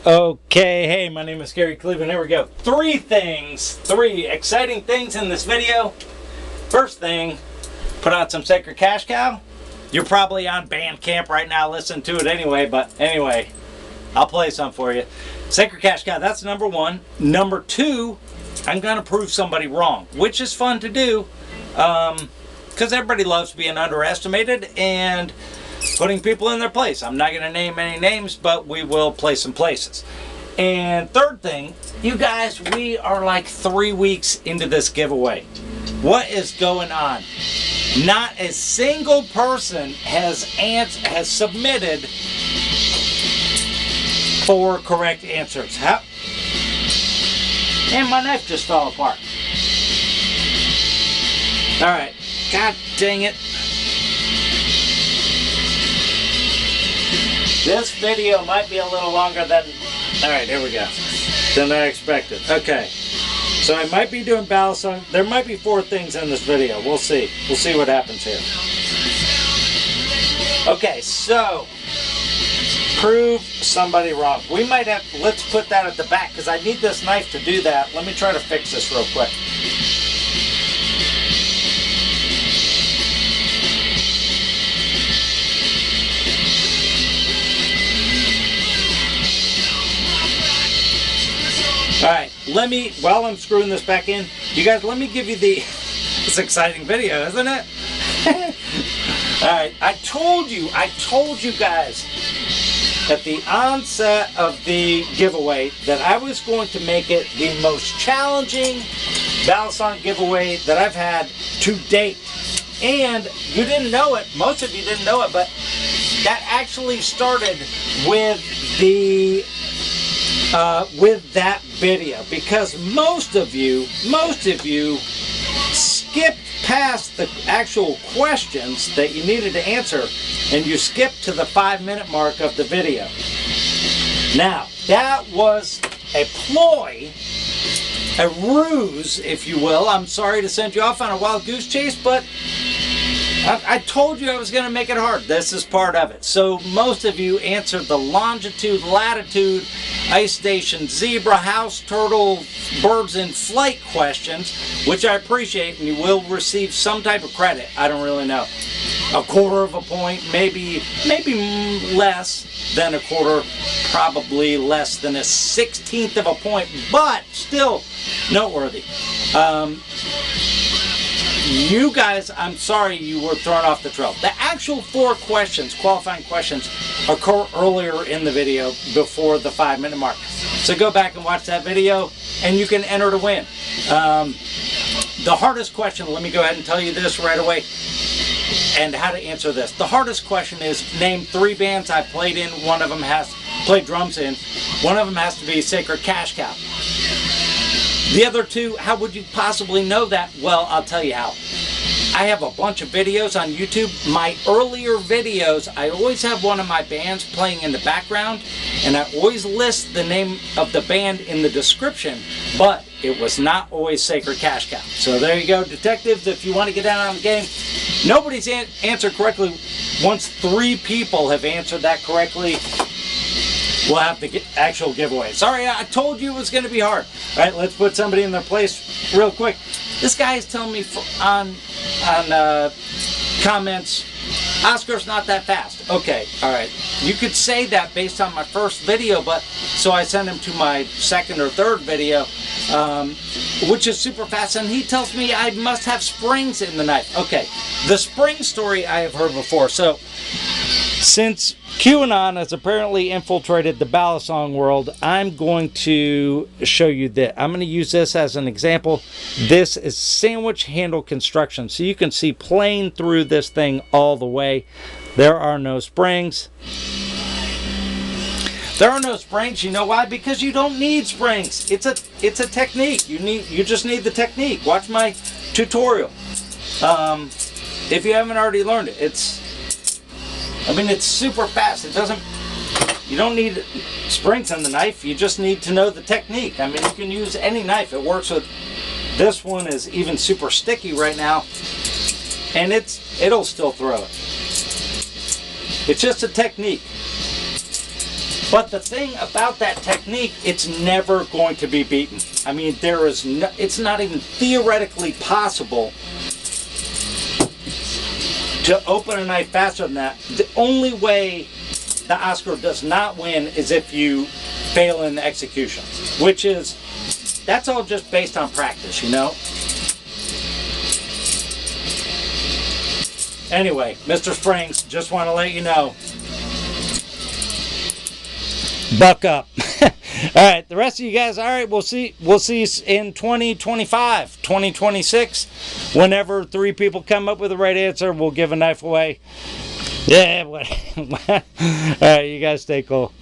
Okay, hey, my name is Cleave, and here we go. Three exciting things in this video. First thing, put out some Sacred Cash Cow. You're probably on Bandcamp right now listening to it anyway, but anyway, I'll play some for you. Sacred Cash Cow, that's number one. Number two, I'm going to prove somebody wrong, which is fun to do because everybody loves being underestimated and putting people in their place. I'm not going to name any names, but we will play some places. And third thing, you guys, we are like 3 weeks into this giveaway. What is going on? Not a single person has submitted 4 correct answers. And my knife just fell apart. Alright, god dang it. This video might be a little longer than... Alright, here we go. Than I expected. Okay. So I might be doing Balisong. There might be 4 things in this video. We'll see. We'll see what happens here. Okay, so... prove somebody wrong. We might have... Let's put that at the back, because I need this knife to do that. Let me try to fix this real quick. Alright, while I'm screwing this back in, you guys, let me give you the, it's an exciting video, isn't it? Alright, I told you guys at the onset of the giveaway that I was going to make it the most challenging Balisong giveaway that I've had to date. And you didn't know it, most of you didn't know it, but that actually started with the with that video, because most of you skipped past the actual questions that you needed to answer and you skipped to the 5-minute mark of the video. Now, that was a ploy, a ruse, if you will. I'm sorry to send you off on a wild goose chase, but I told you I was going to make it hard. This is part of it. So most of you answered the longitude, latitude, ice station, zebra, house turtle, birds in flight questions, which I appreciate, and you will receive some type of credit. I don't really know. A quarter of a point, maybe less than a quarter, probably less than a 16th of a point, but still noteworthy. You guys, I'm sorry you were thrown off the trail. The actual 4 questions, qualifying questions, occur earlier in the video before the 5-minute mark. So go back and watch that video and you can enter to win. The hardest question, let me go ahead and tell you this right away and how to answer this. The hardest question is name 3 bands I played in. One of them has played drums in. One of them has to be Sacred Cash Cow. The other 2, how would you possibly know that? Well, I'll tell you how. I have a bunch of videos on YouTube. My earlier videos, I always have one of my bands playing in the background, and I always list the name of the band in the description, but it was not always Sacred Cash Cow. So there you go, detectives, if you want to get down on the game. Nobody's answered correctly. Once 3 people have answered that correctly, we'll have the actual giveaway. Sorry, I told you it was going to be hard. All right, let's put somebody in their place real quick. This guy is telling me on comments, Oscar's not that fast. Okay, all right. You could say that based on my first video, but so I sent him to my 2nd or 3rd video, which is super fast, and he tells me I must have springs in the knife. Okay, the spring story I have heard before. So, since QAnon has apparently infiltrated the Balisong world, I'm going to show you that. I'm going to use this as an example. This is sandwich handle construction, so you can see plain through this thing all the way. There are no springs. There are no springs. You know why? Because you don't need springs. It's a technique. You just need the technique. Watch my tutorial. If you haven't already learned it, it's super fast. You don't need springs in the knife. You just need to know the technique. I mean, you can use any knife. It works with, this one is even super sticky right now, and it'll still throw it. It's just a technique. But the thing about that technique, it's never going to be beaten. I mean, there is no, it's not even theoretically possible to open a knife faster than that. The only way the Oscar does not win is if you fail in the execution, which is, that's all just based on practice, you know? Anyway, Mr. Springs, just want to let you know, buck up. All right, the rest of you guys, all right, we'll see you in 2025, 2026. Whenever 3 people come up with the right answer, we'll give a knife away. Yeah, all right, you guys stay cool.